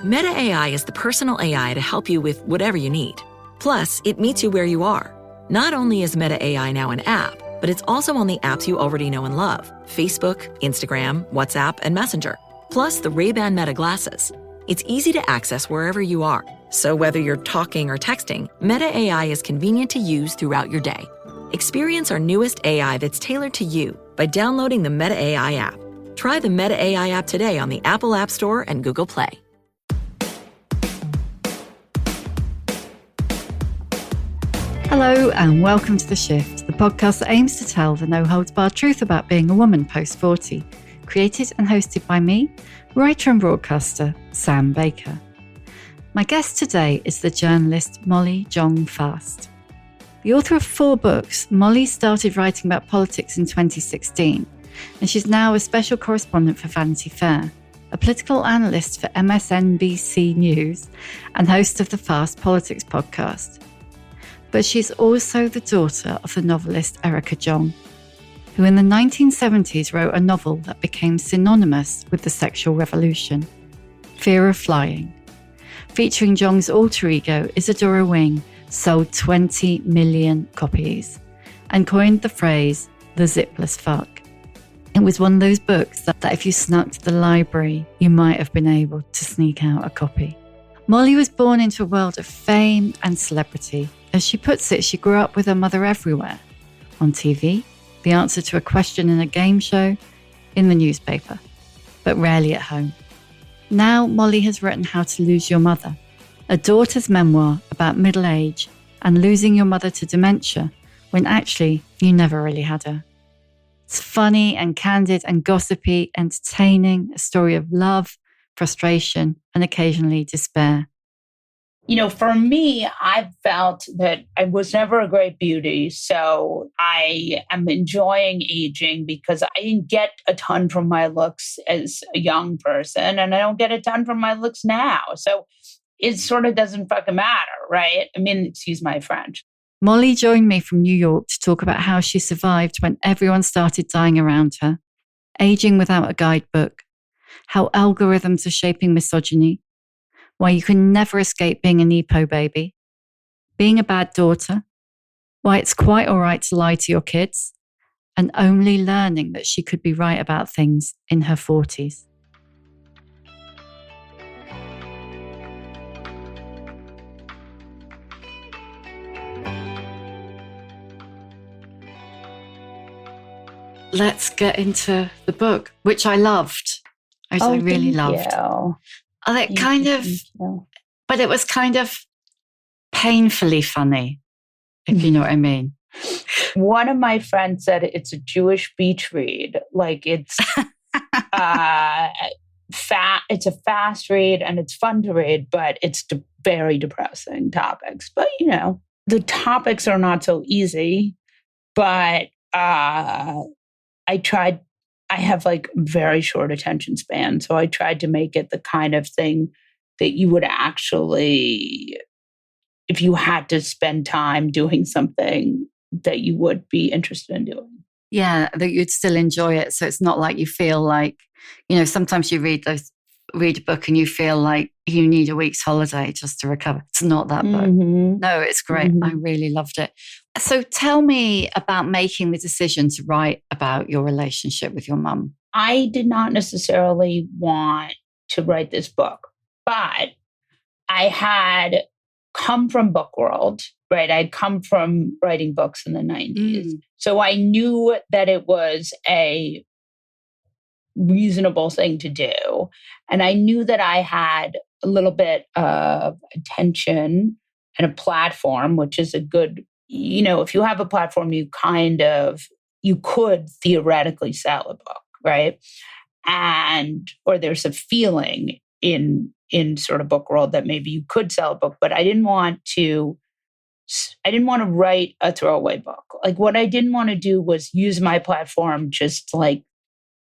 Meta AI is the personal AI to help you with whatever you need. Plus, it meets you where you are. Not only is Meta AI now an app, but it's also on the apps you already know and love: Facebook, Instagram, WhatsApp, and Messenger. Plus the Ray-Ban Meta glasses. It's easy to access wherever you are. So whether you're talking or texting, Meta AI is convenient to use throughout your day. Experience our newest AI that's tailored to you by downloading the Meta AI app. Try the Meta AI app today on the Apple App Store and Google Play. Hello and welcome to The Shift, the podcast that aims to tell the no-holds-barred truth about being a woman post-40. Created and hosted by me, writer and broadcaster Sam Baker. My guest today is the journalist Molly Jong Fast. The author of 4 books, Molly started writing about politics in 2016, and she's now a special correspondent for Vanity Fair, a political analyst for MSNBC News, and host of the Fast Politics podcast. But she's also the daughter of the novelist Erica Jong, who in the 1970s wrote a novel that became synonymous with the sexual revolution, Fear of Flying. Featuring Jong's alter ego, Isadora Wing, sold 20 million copies and coined the phrase, the zipless fuck. It was one of those books that if you snuck to the library, you might have been able to sneak out a copy. Molly was born into a world of fame and celebrity. As she puts it, she grew up with her mother everywhere. On TV, the answer to a question in a game show, in the newspaper, but rarely at home. Now Molly has written How to Lose Your Mother, a daughter's memoir about middle age and losing your mother to dementia when actually you never really had her. It's funny and candid and gossipy, entertaining, a story of love, frustration, and occasionally despair. You know, for me, I felt that I was never a great beauty. So I am enjoying aging because I didn't get a ton from my looks as a young person, and I don't get a ton from my looks now. So it sort of doesn't fucking matter, right? I mean, excuse my French. Molly joined me from New York to talk about how she survived when everyone started dying around her, aging without a guidebook, how algorithms are shaping misogyny, why you can never escape being a nepo baby, being a bad daughter, why it's quite all right to lie to your kids, and only learning that she could be right about things in her 40s. Let's get into the book, which I loved. I really loved. But it was kind of painfully funny, if you know what I mean. One of my friends said it's a Jewish beach read. Like it's it's a fast read and it's fun to read, but it's very depressing topics. But, you know, the topics are not so easy. But I have like very short attention span. So I tried to make it the kind of thing that you would actually, if you had to spend time doing something, that you would be interested in doing. Yeah, that you'd still enjoy it. So it's not like you feel like, you know, sometimes you read a book and you feel like you need a week's holiday just to recover. It's not that book. No, it's great. I really loved it. So tell me about making the decision to write about your relationship with your mum. I did not necessarily want to write this book, but I had come from book world, right? I'd come from writing books in the 90s. So I knew that it was a reasonable thing to do. And I knew that I had a little bit of attention and a platform, which is a good, you know, if you have a platform, you could theoretically sell a book, right? Or there's a feeling in sort of book world that maybe you could sell a book, but I didn't want to write a throwaway book. Like what I didn't want to do was use my platform just like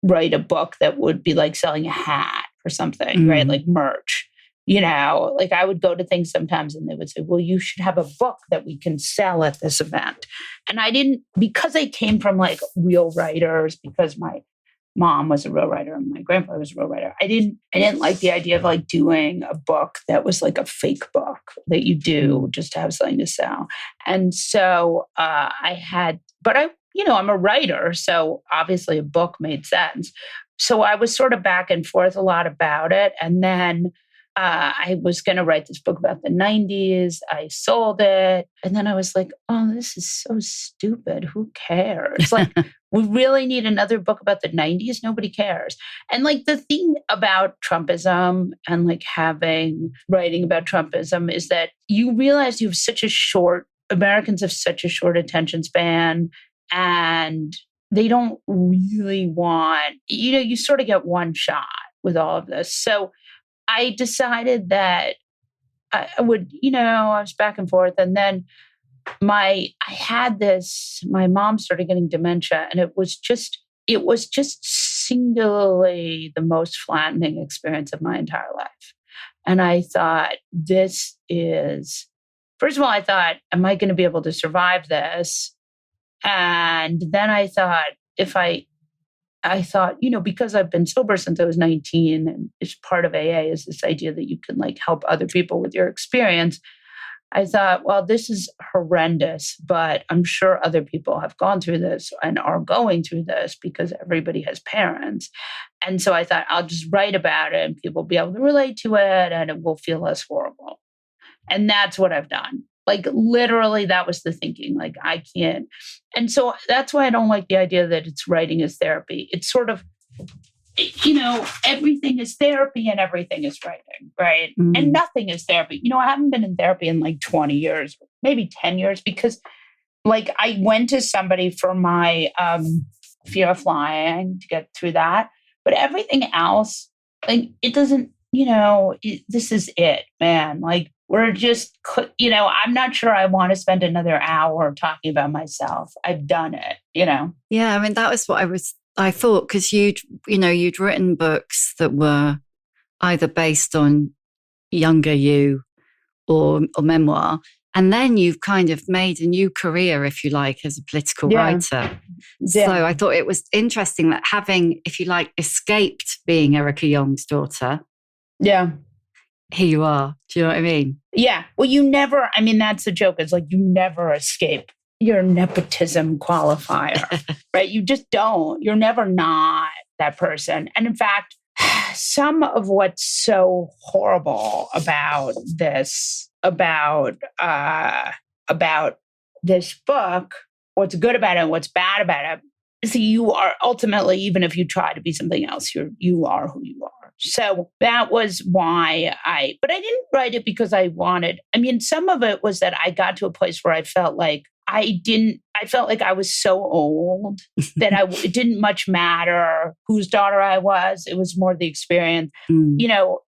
write a book that would be like selling a hat or something, right? Like merch. You know, like I would go to things sometimes and they would say, well, you should have a book that we can sell at this event. And I didn't, because I came from like real writers, because my mom was a real writer and my grandfather was a real writer. I didn't like the idea of like doing a book that was like a fake book that you do just to have something to sell. And so I'm a writer, so obviously a book made sense. So I was sort of back and forth a lot about it. And then I was going to write this book about the 90s. I sold it. And then I was like, oh, this is so stupid. Who cares? Like, we really need another book about the 90s? Nobody cares. And like the thing about Trumpism and like writing about Trumpism is that you realize Americans have such a short attention span, and they don't really want, you sort of get one shot with all of this. So I decided that I was back and forth. And then my mom started getting dementia, and it was just singularly the most flattening experience of my entire life. And I thought, first of all, I thought, am I going to be able to survive this? And then I thought, because I've been sober since I was 19, and it's part of AA is this idea that you can like help other people with your experience. I thought, well, this is horrendous, but I'm sure other people have gone through this and are going through this because everybody has parents. And so I thought, I'll just write about it and people will be able to relate to it and it will feel less horrible. And that's what I've done. Like literally that was the thinking, like I can't. And so that's why I don't like the idea that it's writing as therapy. It's sort of, everything is therapy and everything is writing, right? And nothing is therapy. I haven't been in therapy in like 20 years, maybe 10 years, because like I went to somebody for my fear of flying to get through that. But everything else, like it doesn't, this is it, man. Like, we're just, I'm not sure I want to spend another hour talking about myself. I've done it, Yeah, I mean, that was what I thought, because you'd written books that were either based on younger you or memoir. And then you've kind of made a new career, if you like, as a political writer. Yeah. So I thought it was interesting that having, if you like, escaped being Erica Young's daughter. Yeah. Here you are. Do you know what I mean? Yeah. Well, that's the joke. It's like you never escape your nepotism qualifier, right? You just don't. You're never not that person. And in fact, some of what's so horrible about this book, what's good about it and what's bad about it, is that you are ultimately, even if you try to be something else, you are who you are. So that was why but I didn't write it because I wanted, some of it was that I got to a place where I felt like I felt like I was so old that it didn't much matter whose daughter I was. It was more the experience.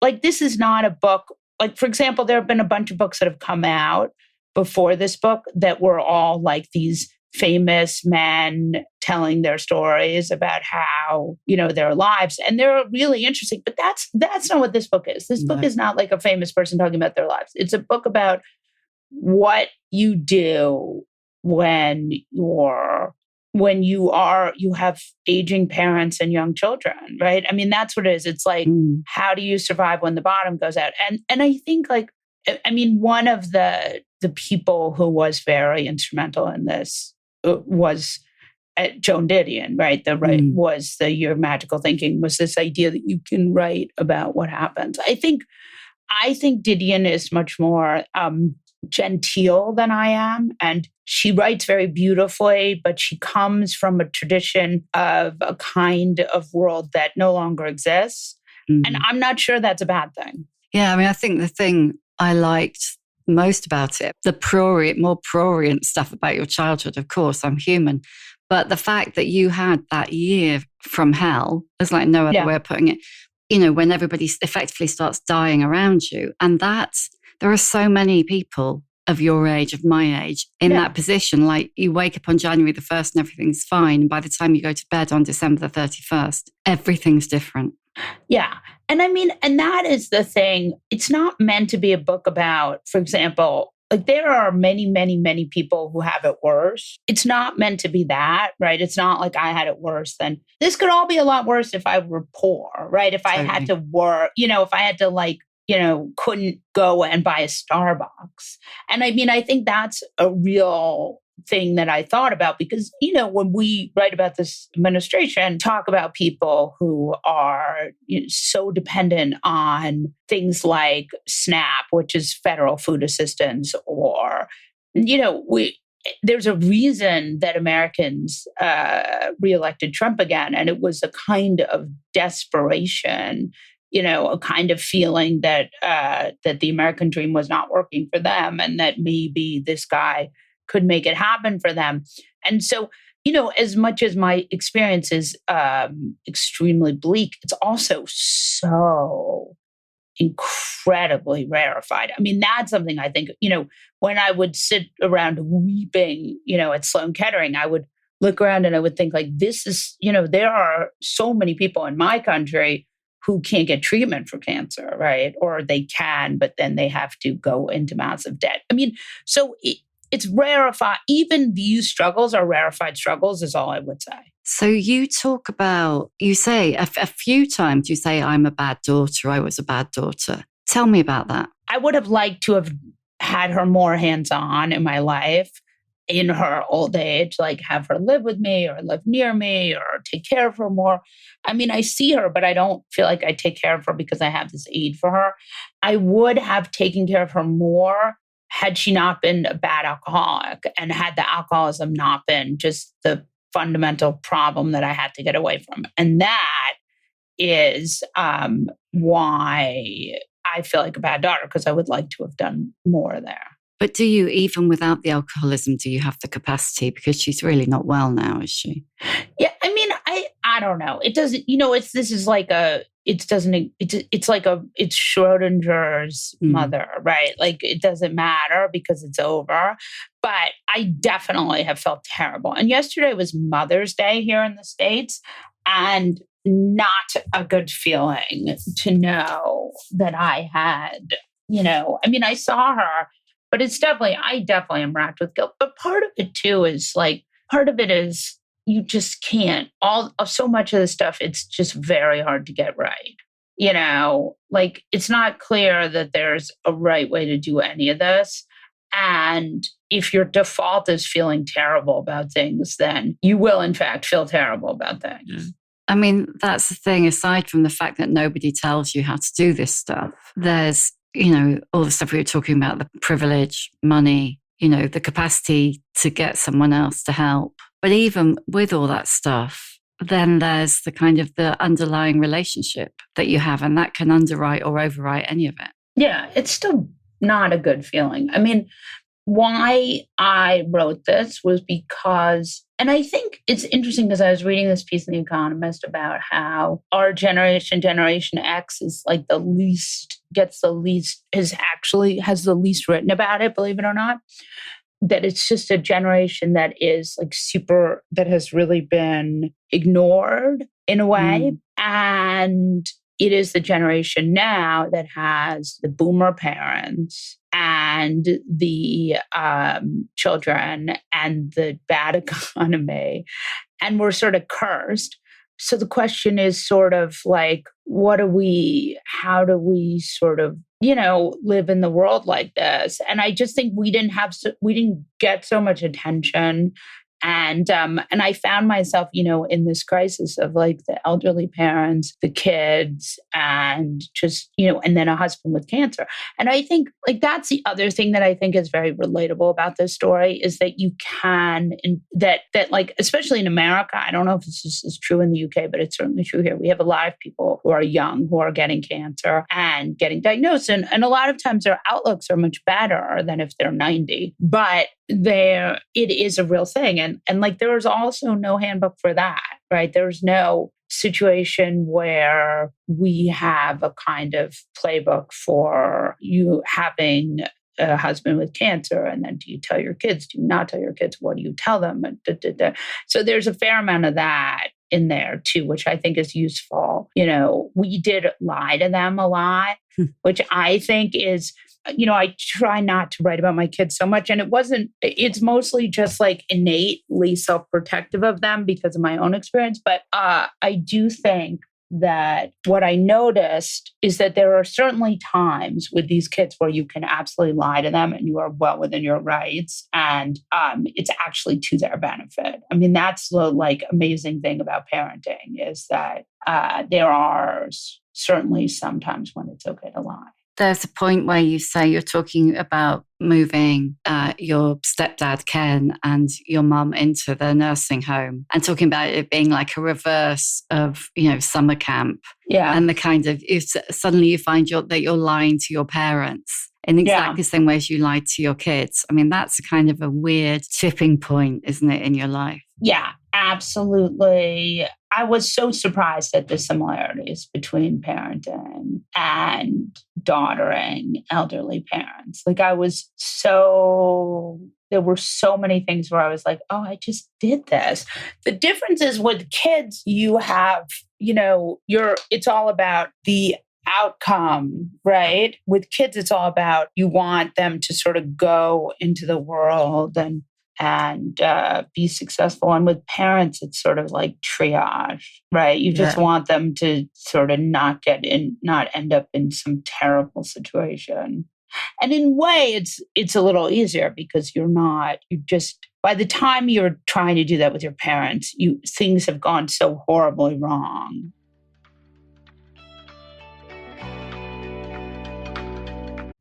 Like this is not a book. Like, for example, there have been a bunch of books that have come out before this book that were all like these famous men telling their stories about how, their lives. And they're really interesting, but that's not what this book is. This book is not like a famous person talking about their lives. It's a book about what you do when you have aging parents and young children, right? That's what it is. It's like, how do you survive when the bottom goes out? And I think one of the people who was very instrumental in this was Joan Didion, right? Was the Year of Magical Thinking, was this idea that you can write about what happens. I think Didion is much more genteel than I am, and she writes very beautifully, but she comes from a tradition of a kind of world that no longer exists. And I'm not sure that's a bad thing. Yeah, I think the thing I liked most about it, the more prurient stuff about your childhood, of course, I'm human. But the fact that you had that year from hell, there's like no other way of putting it, when everybody effectively starts dying around you. And there are so many people of your age, of my age, in that position. Like you wake up on January the 1st and everything's fine. And by the time you go to bed on December the 31st, everything's different. Yeah. And and that is the thing. It's not meant to be a book about, for example, like there are many, many, many people who have it worse. It's not meant to be that, right? It's not like I had it worse than this could all be a lot worse if I were poor, right? If I had to work, if I had to couldn't go and buy a Starbucks. And I mean, I think that's a real thing that I thought about because, when we write about this administration, talk about people who are so dependent on things like SNAP, which is federal food assistance, or, there's a reason that Americans reelected Trump again. And it was a kind of desperation, a kind of feeling that that the American dream was not working for them and that maybe this guy could make it happen for them. And so, as much as my experience is extremely bleak, it's also so incredibly rarefied. I mean, that's something I think, when I would sit around weeping, at Sloan Kettering, I would look around and I would think like, this is, there are so many people in my country who can't get treatment for cancer, right? Or they can, but then they have to go into massive debt. I mean, so it's rarefied. Even these struggles are rarefied struggles is all I would say. So you say a few times, you say, I'm a bad daughter. I was a bad daughter. Tell me about that. I would have liked to have had her more hands-on in my life in her old age, like have her live with me or live near me or take care of her more. I mean, I see her, but I don't feel like I take care of her because I have this aid for her. I would have taken care of her more had she not been a bad alcoholic and had the alcoholism not been just the fundamental problem that I had to get away from. And that is why I feel like a bad daughter, because I would like to have done more there. But do you, even without the alcoholism, do you have the capacity? Because she's really not well now, is she? Yeah, I mean, I don't know. It doesn't, it's Schrodinger's mother, right? Like it doesn't matter because it's over. But I definitely have felt terrible. And yesterday was Mother's Day here in the States, and not a good feeling to know that I had, I mean, I saw her, but I definitely am racked with guilt. But part of it too is you just can't. So much of the stuff, it's just very hard to get right. Like it's not clear that there's a right way to do any of this. And if your default is feeling terrible about things, then you will in fact feel terrible about things. Yeah. I mean, that's the thing, aside from the fact that nobody tells you how to do this stuff, there's, all the stuff we were talking about, the privilege, money, the capacity to get someone else to help. But even with all that stuff, then there's the kind of the underlying relationship that you have, and that can underwrite or overwrite any of it. Yeah, it's still not a good feeling. I mean, why I wrote this was because, and I think it's interesting because I was reading this piece in The Economist about how our generation, Generation X, is like has the least written about it, believe it or not. That it's just a generation that is like that has really been ignored in a way. And it is the generation now that has the boomer parents and the children and the bad economy. And we're sort of cursed. So the question is sort of like, how do we sort of, live in the world like this? And I just think we didn't get so much attention. And I found myself, in this crisis of like the elderly parents, the kids, and just, and then a husband with cancer. And I think like that's the other thing that I think is very relatable about this story is that you can, that like, especially in America, I don't know if this is true in the UK, but it's certainly true here. We have a lot of people who are young, who are getting cancer and getting diagnosed. And a lot of times their outlooks are much better than if they're 90. But it is a real thing. And like, there is also no handbook for that, right? There's no situation where we have a kind of playbook for you having a husband with cancer. And then do you tell your kids? Do you not tell your kids? What do you tell them? So there's a fair amount of that in there too, which I think is useful. We did lie to them a lot, which I think is, I try not to write about my kids so much. And it's mostly just like innately self-protective of them because of my own experience. But I do think that what I noticed is that there are certainly times with these kids where you can absolutely lie to them and you are well within your rights. And it's actually to their benefit. I mean, that's the like amazing thing about parenting is that there are certainly sometimes when it's okay to lie. There's a point where you say you're talking about moving your stepdad, Ken, and your mum into the nursing home and talking about it being like a reverse of, summer camp. Yeah. And the kind of, suddenly you find that you're lying to your parents in exactly the same way as you lied to your kids. I mean, that's a kind of a weird tipping point, isn't it, in your life? Yeah, absolutely. I was so surprised at the similarities between parenting and daughtering elderly parents. Like there were so many things where I was like, oh, I just did this. The difference is with kids, you have, it's all about the outcome, right? With kids, it's all about you want them to sort of go into the world and be successful. And with parents, it's sort of like triage, right? You just want them to sort of not end up in some terrible situation. And in a way, it's a little easier because by the time you're trying to do that with your parents, things have gone so horribly wrong.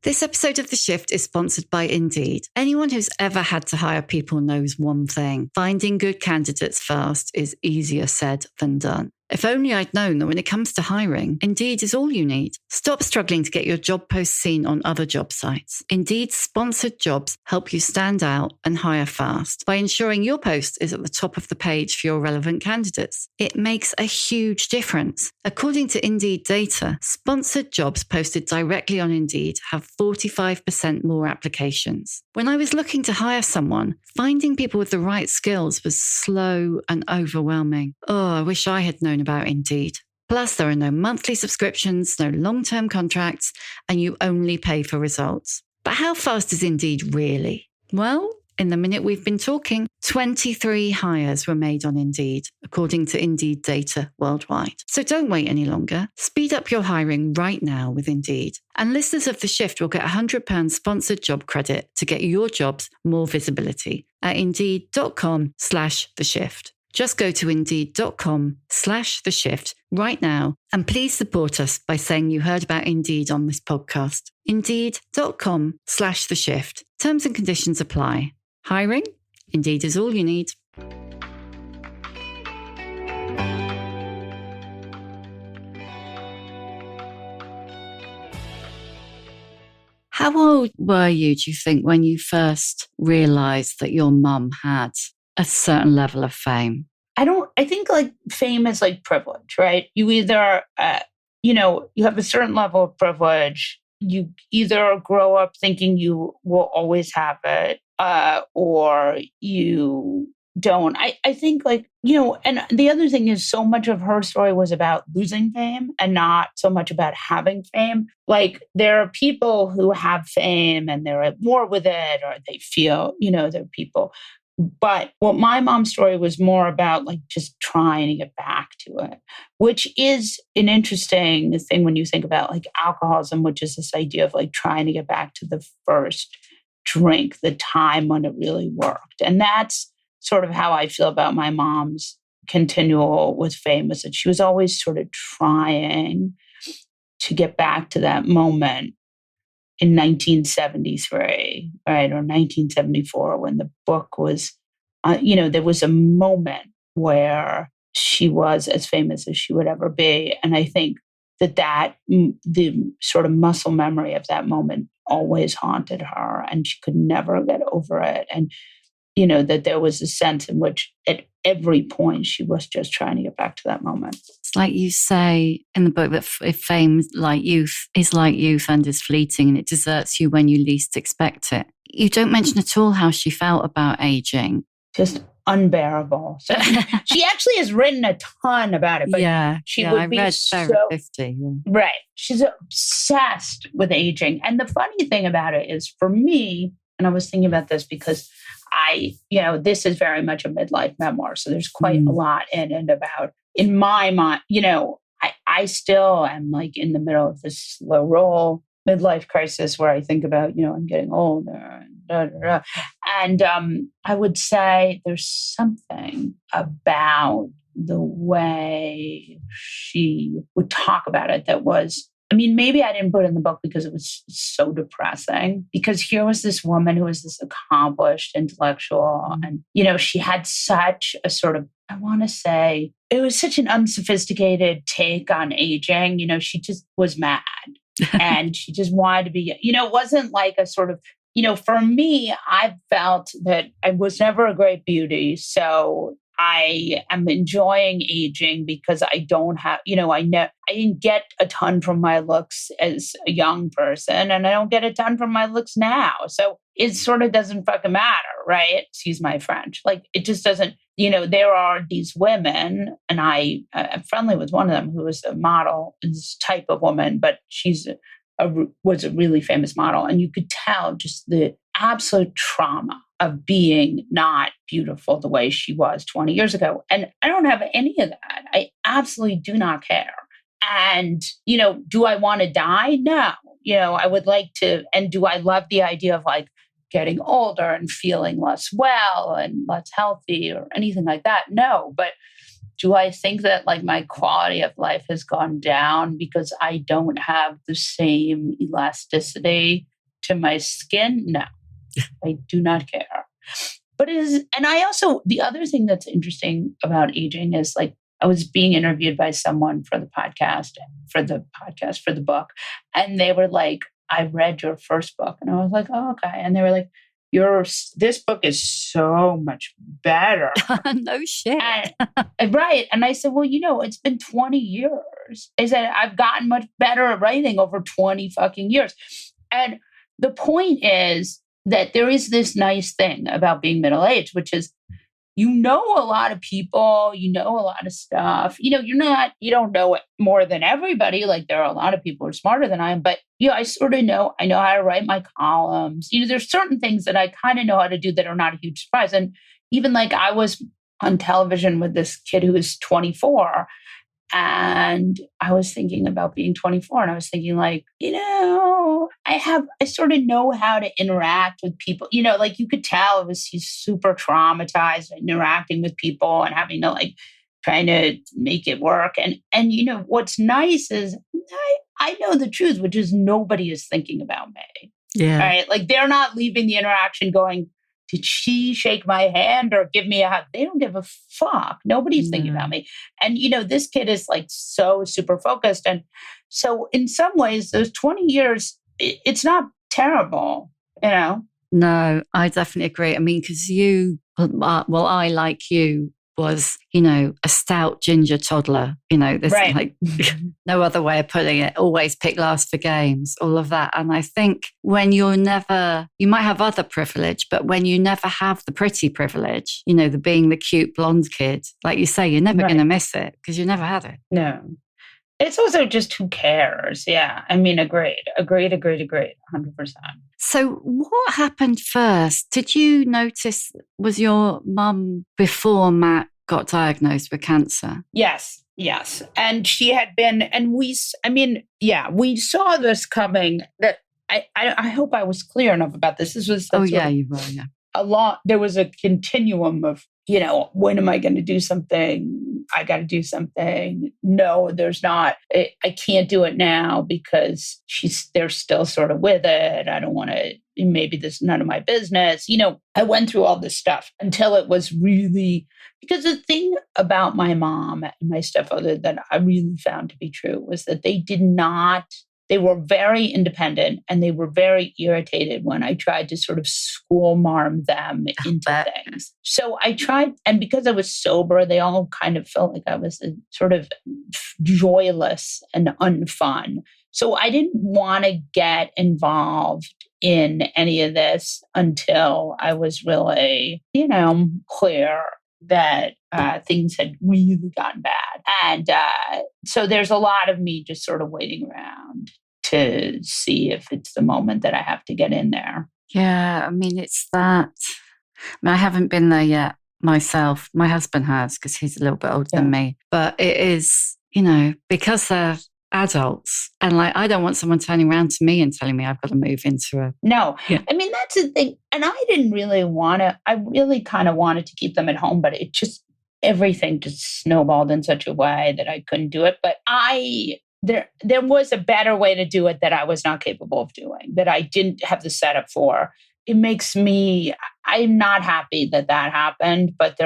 This episode of The Shift is sponsored by Indeed. Anyone who's ever had to hire people knows one thing. Finding good candidates fast is easier said than done. If only I'd known that when it comes to hiring, Indeed is all you need. Stop struggling to get your job posts seen on other job sites. Indeed's sponsored jobs help you stand out and hire fast by ensuring your post is at the top of the page for your relevant candidates. It makes a huge difference. According to Indeed data, sponsored jobs posted directly on Indeed have 45% more applications. When I was looking to hire someone, finding people with the right skills was slow and overwhelming. Oh, I wish I had known about Indeed. Plus, there are no monthly subscriptions, no long-term contracts, and you only pay for results. But how fast is Indeed really? Well, in the minute we've been talking, 23 hires were made on Indeed, according to Indeed data worldwide. So don't wait any longer. Speed up your hiring right now with Indeed. And listeners of The Shift will get £100 sponsored job credit to get your jobs more visibility at indeed.com/theshift. Just go to indeed.com/theshift right now and please support us by saying you heard about Indeed on this podcast. Indeed.com/theshift. Terms and conditions apply. Hiring? Indeed is all you need. How old were you, do you think, when you first realized that your mum had a certain level of fame? I think like fame is like privilege, right? You either, you have a certain level of privilege. You either grow up thinking you will always have it, or you don't. I think like, and the other thing is so much of her story was about losing fame and not so much about having fame. Like there are people who have fame and they're at war with it, or they feel, they're people. But what my mom's story was more about like just trying to get back to it, which is an interesting thing when you think about like alcoholism, which is this idea of like trying to get back to the first drink, the time when it really worked. And that's sort of how I feel about my mom's continual with fame, was that she was always sort of trying to get back to that moment in 1973, right, or 1974, when the book was, there was a moment where she was as famous as she would ever be. And I think that the sort of muscle memory of that moment always haunted her, and she could never get over it. And, that there was a sense in which at every point she was just trying to get back to that moment. It's like you say in the book that if fame is like youth and is fleeting and it deserts you when you least expect it. You don't mention at all how she felt about aging. Just unbearable. So she actually has written a ton about it, but she would I be read so Sarah 50. right. She's obsessed with aging. And the funny thing about it is for me, and I was thinking about this because this is very much a midlife memoir. So there's quite a lot in it about, in my mind, I still am like in the middle of this slow roll midlife crisis where I think about, I'm getting older and da, da, da. And I would say there's something about the way she would talk about it that was, maybe I didn't put it in the book because it was so depressing, because here was this woman who was this accomplished intellectual and, she had such a sort of, I want to say, it was such an unsophisticated take on aging. She just was mad and she just wanted to be, it wasn't like a sort of, for me, I felt that I was never a great beauty. So I am enjoying aging because I don't have, I didn't get a ton from my looks as a young person, and I don't get a ton from my looks now. So it sort of doesn't fucking matter, right? Excuse my French. Like, it just doesn't, there are these women, and I'm friendly with one of them who was a model, this type of woman, but she's was a really famous model. And you could tell just the absolute trauma of being not beautiful the way she was 20 years ago. And I don't have any of that. I absolutely do not care. And, do I want to die? No. I would like to, and do I love the idea of like getting older and feeling less well and less healthy or anything like that? No. But do I think that like my quality of life has gone down because I don't have the same elasticity to my skin? No, I do not care. But and I also, the other thing that's interesting about aging is like, I was being interviewed by someone for the book. And they were like, I read your first book. And I was like, oh, okay. And they were like, this book is so much better. No shit. Right. And I said, well, it's been 20 years. I said, I've gotten much better at writing over 20 fucking years. And the point is that there is this nice thing about being middle-aged, which is, a lot of people, a lot of stuff. You don't know it more than everybody. Like, there are a lot of people who are smarter than I am, but I sort of know, I know how to write my columns. There's certain things that I kind of know how to do that are not a huge surprise. And even like I was on television with this kid who was 24, and I was thinking about being 24, and I was thinking like, I sort of know how to interact with people, like you could tell he's super traumatized interacting with people and having to like trying to make it work. And what's nice is I know the truth, which is nobody is thinking about me. Yeah. Right. Like, they're not leaving the interaction going, did she shake my hand or give me a hug? They don't give a fuck. Nobody's thinking about me. And, this kid is like so super focused. And so in some ways, those 20 years, it's not terrible, No, I definitely agree. Because I, like you, was, a stout ginger toddler, there's right. like no other way of putting it, always pick last for games, all of that. And I think when you might have other privilege, but when you never have the pretty privilege, the being the cute blonde kid, like you say, you're never going to miss it because you never had it. No. It's also just who cares? Yeah. Agreed. 100%. So what happened first? Did you notice, was your mum before Matt got diagnosed with cancer? Yes. And she had been, and we saw this coming. That I hope I was clear enough about this. This was you were, yeah. There was a continuum of, when am I going to do something? I got to do something. No, there's not. I can't do it now because they're still sort of with it. I don't want to, maybe this is none of my business. I went through all this stuff until it was really, because the thing about my mom and my stepfather that I really found to be true was that they were very independent and they were very irritated when I tried to sort of school marm them into things. So I tried, and because I was sober, they all kind of felt like I was sort of joyless and unfun. So I didn't want to get involved in any of this until I was really, clear that things had really gotten bad. And so there's a lot of me just sort of waiting around to see if it's the moment that I have to get in there. Yeah, I mean, it's that. I haven't been there yet myself. My husband has, because he's a little bit older than me. But it is, because they're adults, and like, I don't want someone turning around to me and telling me I've got to move into a... No, I mean, that's the thing. And I didn't really I really kind of wanted to keep them at home, but everything just snowballed in such a way that I couldn't do it. But there was a better way to do it that I was not capable of doing, that I didn't have the setup for. It makes I'm not happy that happened, but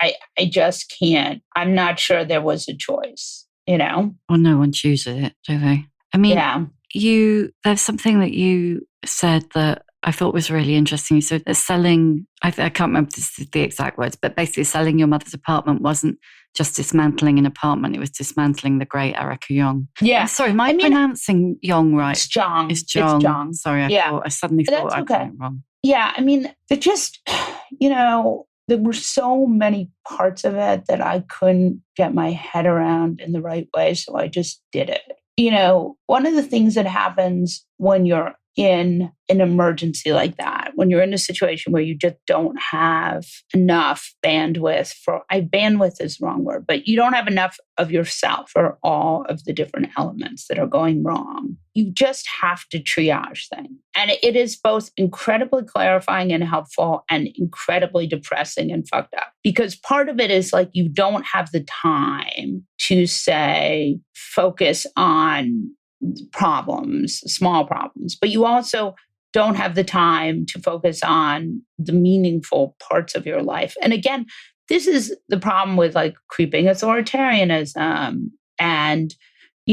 I just can't. I'm not sure there was a choice, Well, no one chooses it, do they? I mean, there's something that you said that I thought was really interesting. You said that selling, I can't remember the exact words, but basically selling your mother's apartment wasn't just dismantling an apartment, it was dismantling the great Erica Jong. Yeah. Sorry, am I pronouncing Jong right? It's Jong. It's Jong. It's Jong. Sorry, I suddenly thought I got it wrong. Yeah, I mean, it just, there were so many parts of it that I couldn't get my head around in the right way, so I just did it. One of the things that happens when you're in an emergency like that, when you're in a situation where you just don't have enough bandwidth bandwidth is the wrong word, but you don't have enough of yourself or all of the different elements that are going wrong. You just have to triage things. And it is both incredibly clarifying and helpful and incredibly depressing and fucked up. Because part of it is like you don't have the time to say, focus on problems, small problems, but you also don't have the time to focus on the meaningful parts of your life. And again, this is the problem with like creeping authoritarianism and,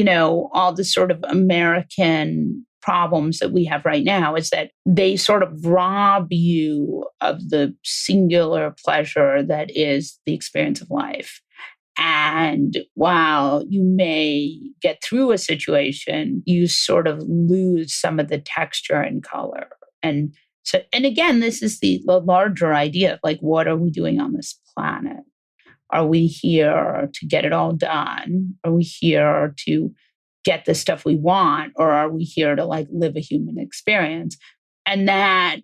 all the sort of American problems that we have right now is that they sort of rob you of the singular pleasure that is the experience of life. And while you may get through a situation, you sort of lose some of the texture and color. And so, and again, this is the larger idea of like, what are we doing on this planet? Are we here to get it all done? Are we here to get the stuff we want? Or are we here to like live a human experience? And that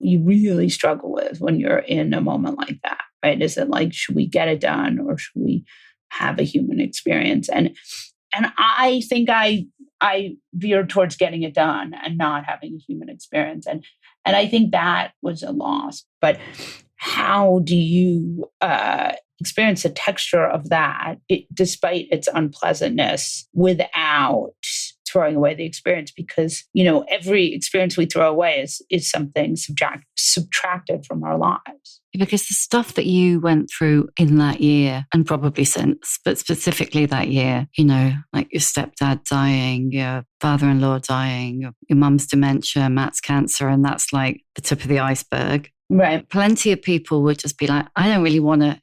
you really struggle with when you're in a moment like that. Right? Is it like, should we get it done or should we have a human experience? And I think I veered towards getting it done and not having a human experience. And I think that was a loss. But how do you experience the texture of that, despite its unpleasantness, without throwing away the experience? Because, every experience we throw away is something subtracted from our lives. Because the stuff that you went through in that year, and probably since, but specifically that year, like your stepdad dying, your father-in-law dying, your mum's dementia, Matt's cancer, and that's like the tip of the iceberg. Right. Plenty of people would just be like, I don't really want to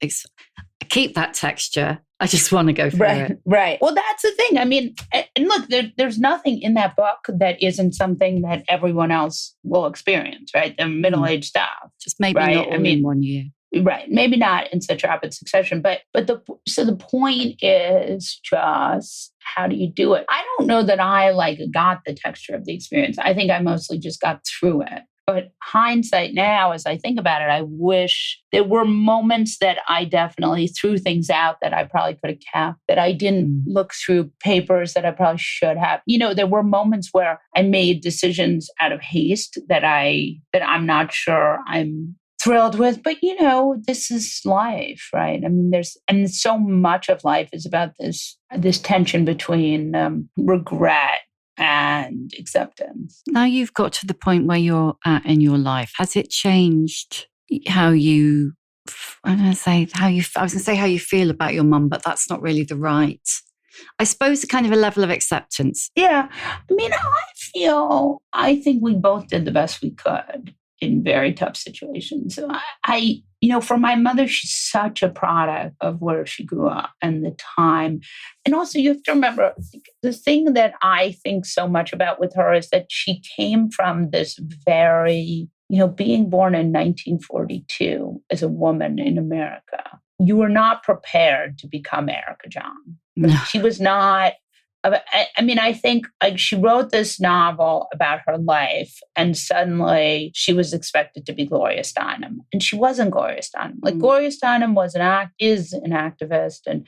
keep that texture. I just want to go through it. Right. Well, that's the thing. I mean, and look, there's nothing in that book that isn't something that everyone else will experience, right? The middle-aged stuff. Just maybe not all in 1 year. Right. Maybe not in such rapid succession. But the point is just, how do you do it? I don't know that I got the texture of the experience. I think I mostly just got through it. But hindsight now, as I think about it, I wish there were moments that I definitely threw things out that I probably could have kept, that I didn't look through papers that I probably should have. There were moments where I made decisions out of haste that I'm not sure I'm thrilled with. But, this is life, right? I mean, and so much of life is about this tension between regret and acceptance. Now you've got to the point where you're at in your life. Has it changed how you, I was going to say how you feel about your mum, but that's not really the right, I suppose, a kind of a level of acceptance. Yeah. I mean, I think we both did the best we could in very tough situations. So for my mother, she's such a product of where she grew up and the time. And also you have to remember, the thing that I think so much about with her is that she came from this very, being born in 1942 as a woman in America, you were not prepared to become Erica Jong. No. She was not. I think she wrote this novel about her life and suddenly she was expected to be Gloria Steinem. And she wasn't Gloria Steinem. Gloria Steinem is an activist and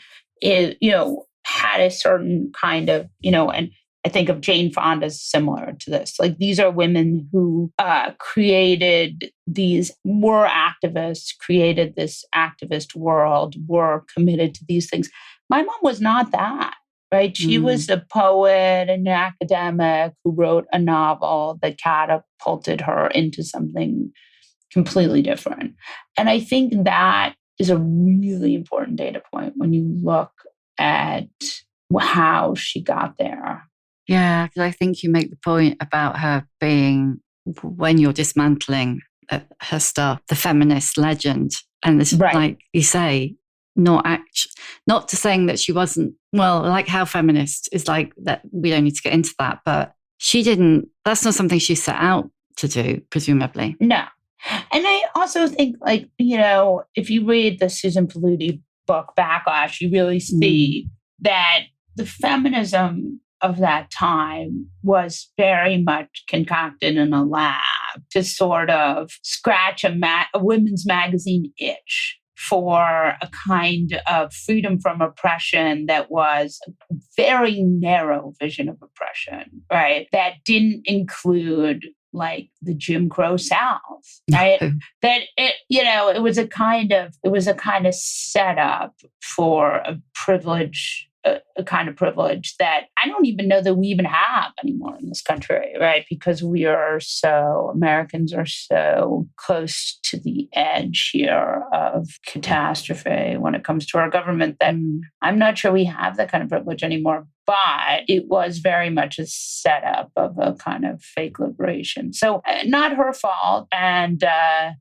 had a certain kind of, and I think of Jane Fonda as similar to this. These are women who were activists, created this activist world, were committed to these things. My mom was not that. Right? She was a poet and an academic who wrote a novel that catapulted her into something completely different. And I think that is a really important data point when you look at how she got there. Yeah, because I think you make the point about her being, when you're dismantling her stuff, the feminist legend. And this, right. Like you say, not to saying that she wasn't, like how feminist is like that. We don't need to get into that, but that's not something she set out to do, presumably. No. And I also think if you read the Susan Faludi book, Backlash, you really see that the feminism of that time was very much concocted in a lab to sort of scratch a women's magazine itch for a kind of freedom from oppression that was a very narrow vision of oppression, right? That didn't include the Jim Crow South, right? That it was a kind of setup for a privilege, a kind of privilege that I don't even know that we even have anymore in this country, right? Because Americans are so close to the edge here of catastrophe when it comes to our government that I'm not sure we have that kind of privilege anymore. But it was very much a setup of a kind of fake liberation. So not her fault, and and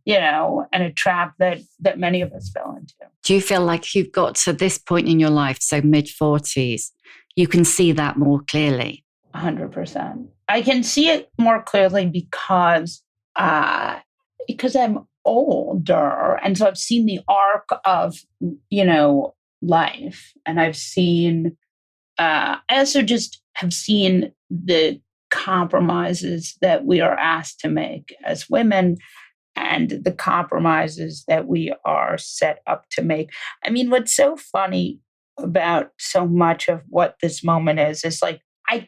a trap that many of us fell into. Do you feel like you've got to this point in your life, so mid-40s, you can see that more clearly? 100%. I can see it more clearly because I'm older, and so I've seen the arc of life, and I've seen. I also just have seen the compromises that we are asked to make as women and the compromises that we are set up to make. I mean, what's so funny about so much of what this moment is I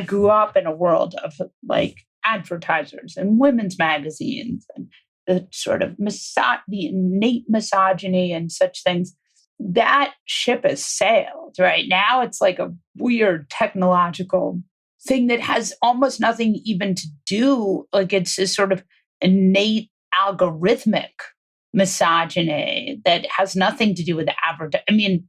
grew up in a world of advertisers and women's magazines and the sort of the innate misogyny and such things. That ship has sailed, right? Now it's like a weird technological thing that has almost nothing even to do, it's this sort of innate algorithmic misogyny that has nothing to do with advertising. I mean,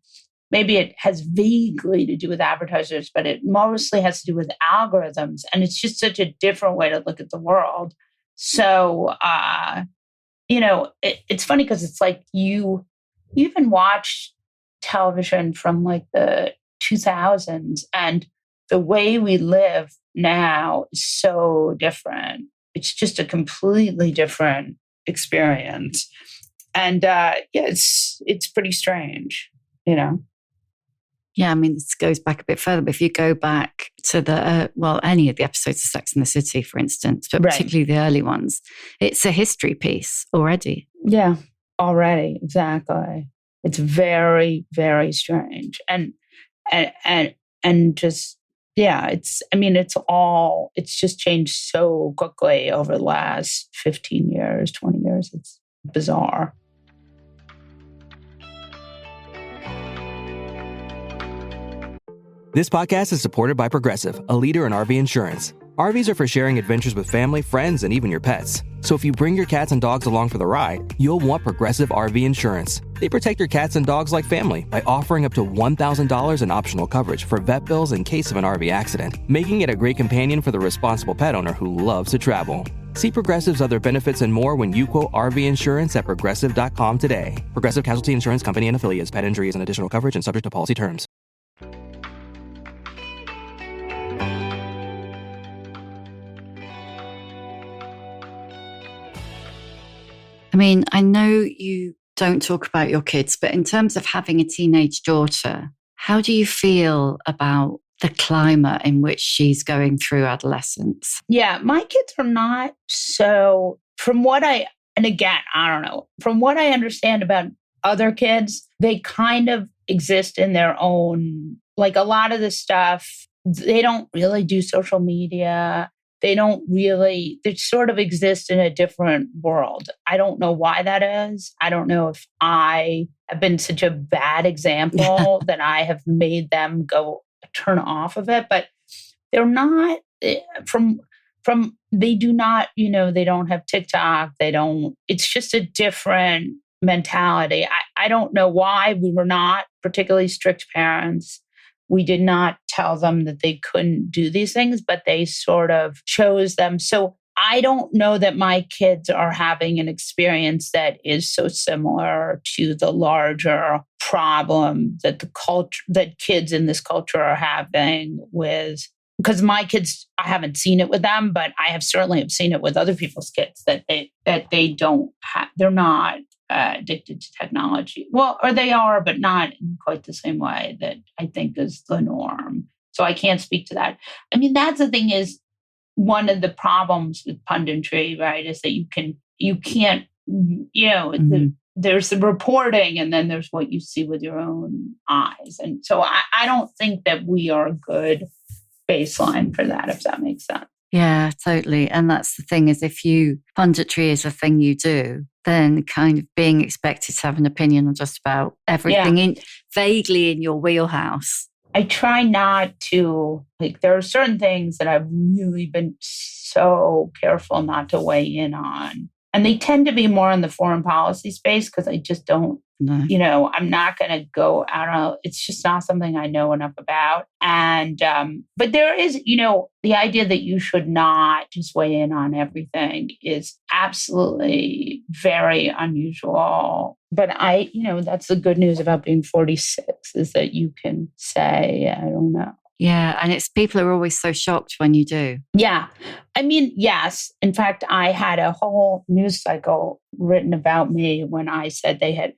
maybe it has vaguely to do with advertisers, but it mostly has to do with algorithms. And it's just such a different way to look at the world. So, it's funny because it's you even watch television from the 2000s and the way we live now is so different. It's just a completely different experience. And it's pretty strange, Yeah, I mean, this goes back a bit further, but if you go back to any of the episodes of Sex and the City, for instance, but particularly the early ones, it's a history piece already. Yeah. Already, exactly. It's very, very strange, and just it's just changed so quickly over the last 15 years, 20 years. It's bizarre. This podcast is supported by Progressive, a leader in RV insurance. RVs are for sharing adventures with family, friends, and even your pets. So if you bring your cats and dogs along for the ride, you'll want Progressive RV insurance. They protect your cats and dogs like family by offering up to $1,000 in optional coverage for vet bills in case of an RV accident, making it a great companion for the responsible pet owner who loves to travel. See Progressive's other benefits and more when you quote RV insurance at Progressive.com today. Progressive Casualty Insurance Company and Affiliates. Pet injury is an additional coverage and subject to policy terms. I mean, I know you don't talk about your kids, but in terms of having a teenage daughter, how do you feel about the climate in which she's going through adolescence? Yeah, my kids are not so, and again, I don't know, from what I understand about other kids, they kind of exist in their own, like a lot of the stuff, they don't really do social media. They sort of exist in a different world. I don't know why that is. I don't know if I have been such a bad example that I have made them turn off of it, but they're not they do not, they don't have TikTok. It's just a different mentality. I don't know why. We were not particularly strict parents. We did not tell them that they couldn't do these things, but they sort of chose them. So I don't know that my kids are having an experience that is so similar to the larger problem that that kids in this culture are having with, because my kids, I haven't seen it with them, but I have seen it with other people's kids that they don't have, they're not addicted to technology. Well, or they are, but not in quite the same way that I think is the norm. So I can't speak to that. I mean, that's the thing is, one of the problems with punditry, right, is that you can't, there's the reporting and then there's what you see with your own eyes. And so I don't think that we are a good baseline for that, if that makes sense. Yeah, totally. And that's the thing is punditry is a thing you do, then kind of being expected to have an opinion on just about everything vaguely in your wheelhouse. I try not to, there are certain things that I've really been so careful not to weigh in on. And they tend to be more in the foreign policy space because I just don't, I'm not going to go out. It's just not something I know enough about. And, but there is, the idea that you should not just weigh in on everything is absolutely very unusual. But that's the good news about being 46 is that you can say, I don't know. Yeah. And people are always so shocked when you do. Yeah. I mean, yes. In fact, I had a whole news cycle written about me when I said they had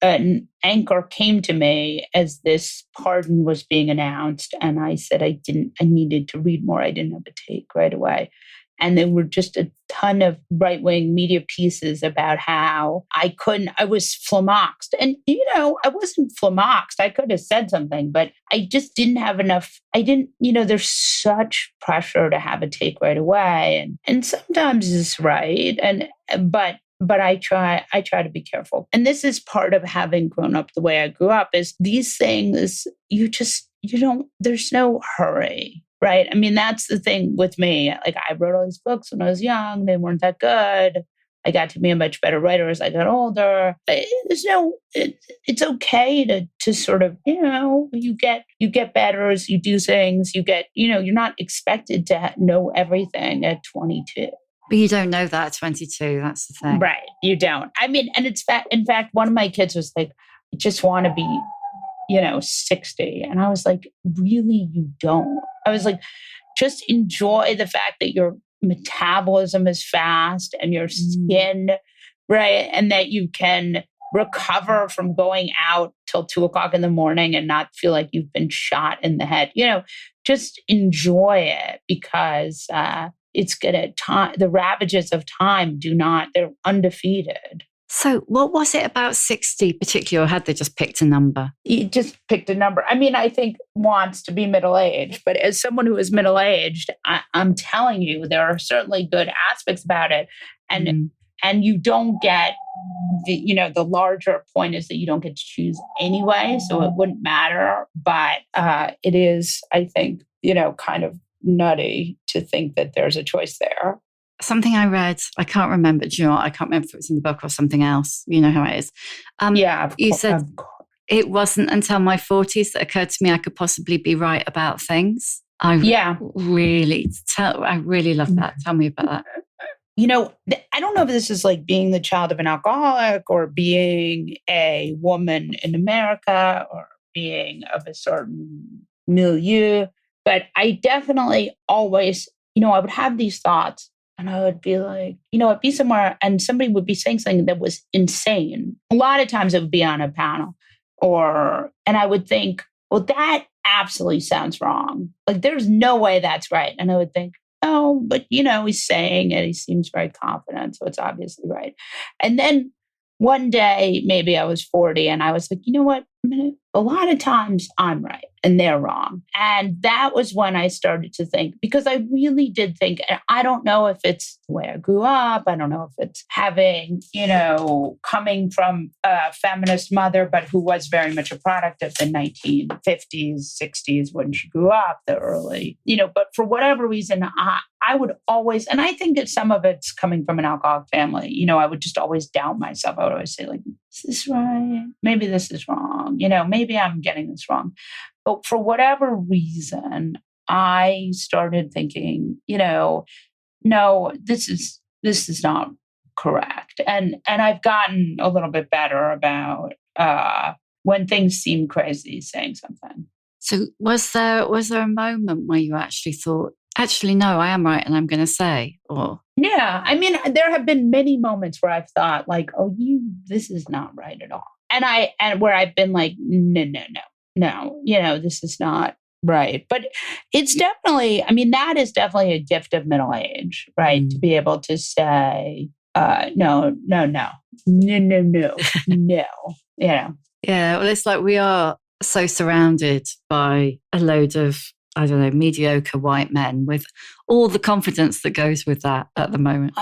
an anchor came to me as this pardon was being announced. And I said I needed to read more. I didn't have a take right away. And there were just a ton of right-wing media pieces about how I was flummoxed. And, I wasn't flummoxed. I could have said something, but I just didn't have enough. There's such pressure to have a take right away. And sometimes it's right. But I try to be careful. And this is part of having grown up the way I grew up is these things, there's no hurry. Right. I mean, that's the thing with me. Like I wrote all these books when I was young. They weren't that good. I got to be a much better writer as I got older. It's okay to sort of, you get better as you do things. You're not expected to know everything at 22. But you don't know that at 22. That's the thing. Right. You don't. I mean, and in fact, one of my kids was like, I just want to be 60. And I was like, really, you don't? I was like, just enjoy the fact that your metabolism is fast and your skin, right? And that you can recover from going out till 2:00 in the morning and not feel like you've been shot in the head. Just enjoy it because it's the ravages of time they're undefeated. So what was it about 60 particularly, or had they just picked a number? You just picked a number. I mean, I think wants to be middle-aged, but as someone who is middle-aged, I'm telling you, there are certainly good aspects about it. And you don't get, the larger point is that you don't get to choose anyway, so it wouldn't matter. But it is, I think, kind of nutty to think that there's a choice there. Something I read, I can't remember. Do you know what? I can't remember if it was in the book or something else. You know how it is. You said it wasn't until my 40s that occurred to me I could possibly be right about things. I really love that. Tell me about that. I don't know if this is like being the child of an alcoholic or being a woman in America or being of a certain milieu, but I definitely always, I would have these thoughts and I would be like, I'd be somewhere and somebody would be saying something that was insane. A lot of times it would be on a panel and I would think, well, that absolutely sounds wrong. Like, there's no way that's right. And I would think, oh, but he's saying it. He seems very confident. So it's obviously right. And then one day, maybe I was 40 and I was like, you know what? A lot of times I'm right and they're wrong. And that was when I started to think, because I really did think, and I don't know if it's the way I grew up. I don't know if it's having, coming from a feminist mother, but who was very much a product of the 1950s, 60s when she grew up, the early, but for whatever reason, I would always, and I think that some of it's coming from an alcoholic family, I would just always doubt myself. I would always say, like, is this right? Maybe this is wrong. Maybe I'm getting this wrong. But for whatever reason, I started thinking, no, this is not correct. And I've gotten a little bit better about when things seem crazy, saying something. So was there a moment where you actually thought, actually, no, I am right and I'm going to say, or? Yeah. I mean, there have been many moments where I've thought like, oh, this is not right at all. And where I've been like, no, this is not right. But it's definitely, that is definitely a gift of middle age, right? To be able to say, no. Yeah. Well, it's like we are so surrounded by a load of, I don't know, mediocre white men with all the confidence that goes with that at the moment.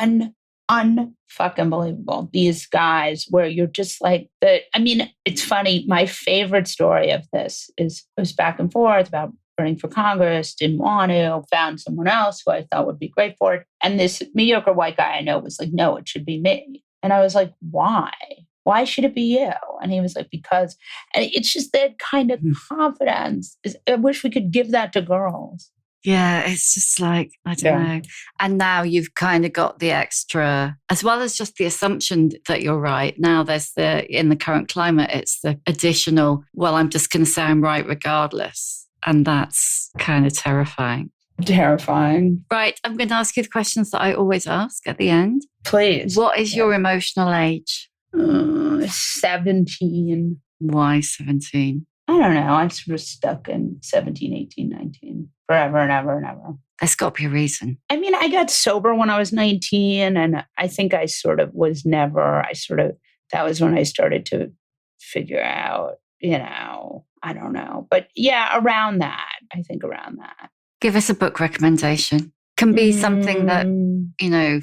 Unfucking believable. These guys where you're just like it's funny. My favorite story of this is it was back and forth about running for Congress, didn't want to, found someone else who I thought would be great for it. And this mediocre white guy I know was like, no, it should be me. And I was like, why? Why should it be you? And he was like, because, and it's just that kind of confidence. I wish we could give that to girls. Yeah, it's just like, I don't know. And now you've kind of got the extra, as well as just the assumption that you're right. Now there's in the current climate, it's the additional, well, I'm just going to say I'm right regardless. And that's kind of terrifying. Right. I'm going to ask you the questions that I always ask at the end. Please. What is your emotional age? 17. Why 17? I don't know. I'm sort of stuck in 17, 18, 19 forever and ever and ever. There's got to be a reason. I got sober when I was 19 and I think I sort of was never, that was when I started to figure out, I don't know. But yeah, around that. I think around that. Give us a book recommendation. Can be something that,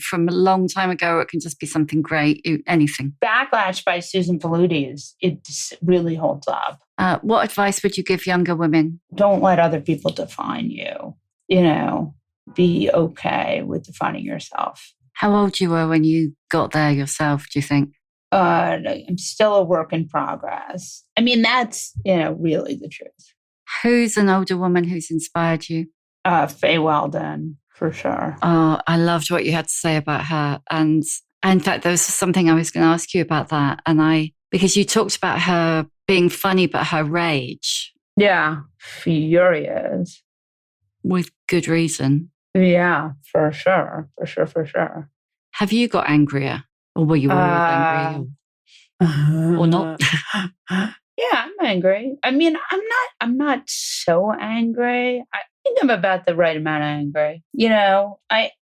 from a long time ago, or it can just be something great, anything. Backlash by Susan Faludi it really holds up. What advice would you give younger women? Don't let other people define you. Be okay with defining yourself. How old you were when you got there yourself, do you think? I'm still a work in progress. That's, really the truth. Who's an older woman who's inspired you? Faye Weldon. For sure. Oh, I loved what you had to say about her. And in fact, there was something I was going to ask you about that. And because you talked about her being funny, but her rage. Yeah. Furious. With good reason. Yeah, for sure. Have you got angrier? Or were you always angry? Or not? Yeah, I'm angry. I'm not so angry. I think I'm about the right amount of angry.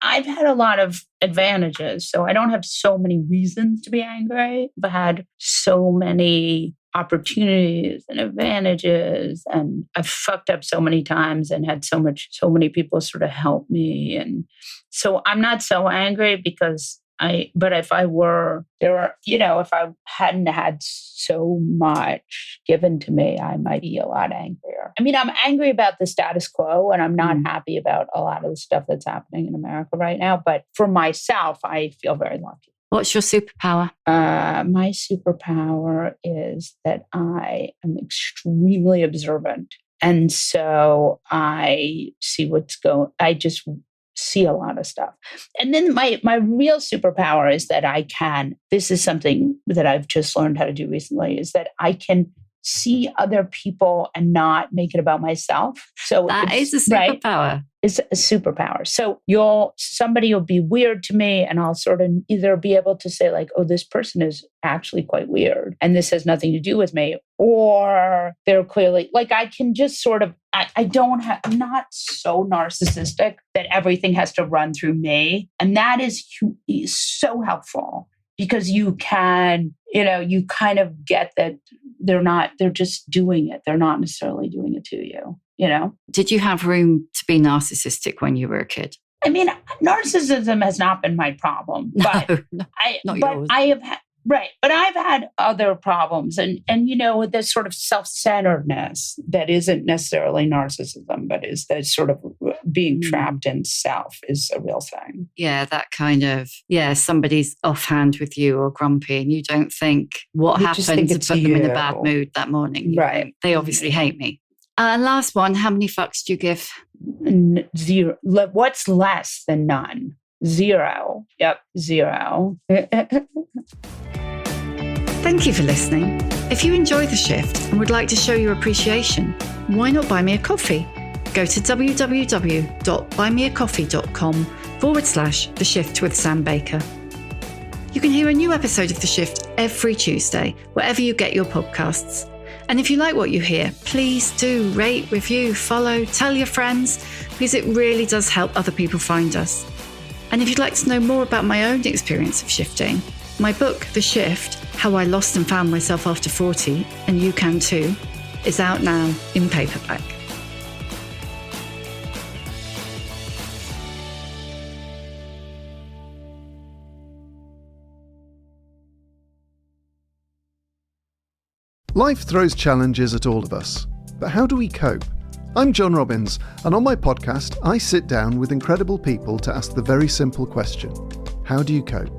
I've had a lot of advantages, so I don't have so many reasons to be angry. I've had so many opportunities and advantages, and I've fucked up so many times and had so many people sort of help me. And so I'm not so angry because but if I hadn't had so much given to me, I might be a lot angrier. I'm angry about the status quo and I'm not happy about a lot of the stuff that's happening in America right now. But for myself, I feel very lucky. What's your superpower? My superpower is that I am extremely observant. And so I see what's going, see a lot of stuff. And then my real superpower is that this is something that I've just learned how to do recently, is that I can see other people and not make it about myself. So that is a superpower. Right? It's a superpower. So somebody will be weird to me, and I'll sort of either be able to say like, oh, this person is actually quite weird, and this has nothing to do with me. Or they're clearly like, I can just sort of, I'm not so narcissistic that everything has to run through me. And that is so helpful, because you can, you kind of get that they're just doing it. They're not necessarily doing it to you, Did you have room to be narcissistic when you were a kid? I mean, narcissism has not been my problem, but yours. I have had, right. But I've had other problems, and this sort of self-centeredness that isn't necessarily narcissism, but is that sort of being trapped in self is a real thing. Yeah, that kind of, somebody's offhand with you or grumpy, and you don't think what happened to put them in a bad mood that morning. Right. They obviously hate me. And last one, how many fucks do you give? 0. What's less than none? 0. Yep, 0. Thank you for listening. If you enjoy The Shift and would like to show your appreciation, why not buy me a coffee? Go to www.buymeacoffee.com/The Shift with Sam Baker. You can hear a new episode of The Shift every Tuesday, wherever you get your podcasts. And if you like what you hear, please do rate, review, follow, tell your friends, because it really does help other people find us. And if you'd like to know more about my own experience of shifting, my book, The Shift, How I Lost and Found Myself After 40, and you can too, is out now in paperback. Life throws challenges at all of us, but how do we cope? I'm John Robbins, and on my podcast, I sit down with incredible people to ask the very simple question: how do you cope?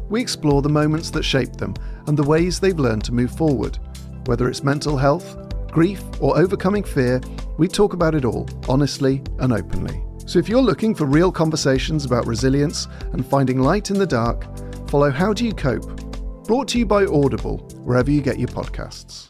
We explore the moments that shaped them and the ways they've learned to move forward. Whether it's mental health, grief, or overcoming fear, we talk about it all, honestly and openly. So if you're looking for real conversations about resilience and finding light in the dark, follow How Do You Cope? Brought to you by Audible, wherever you get your podcasts.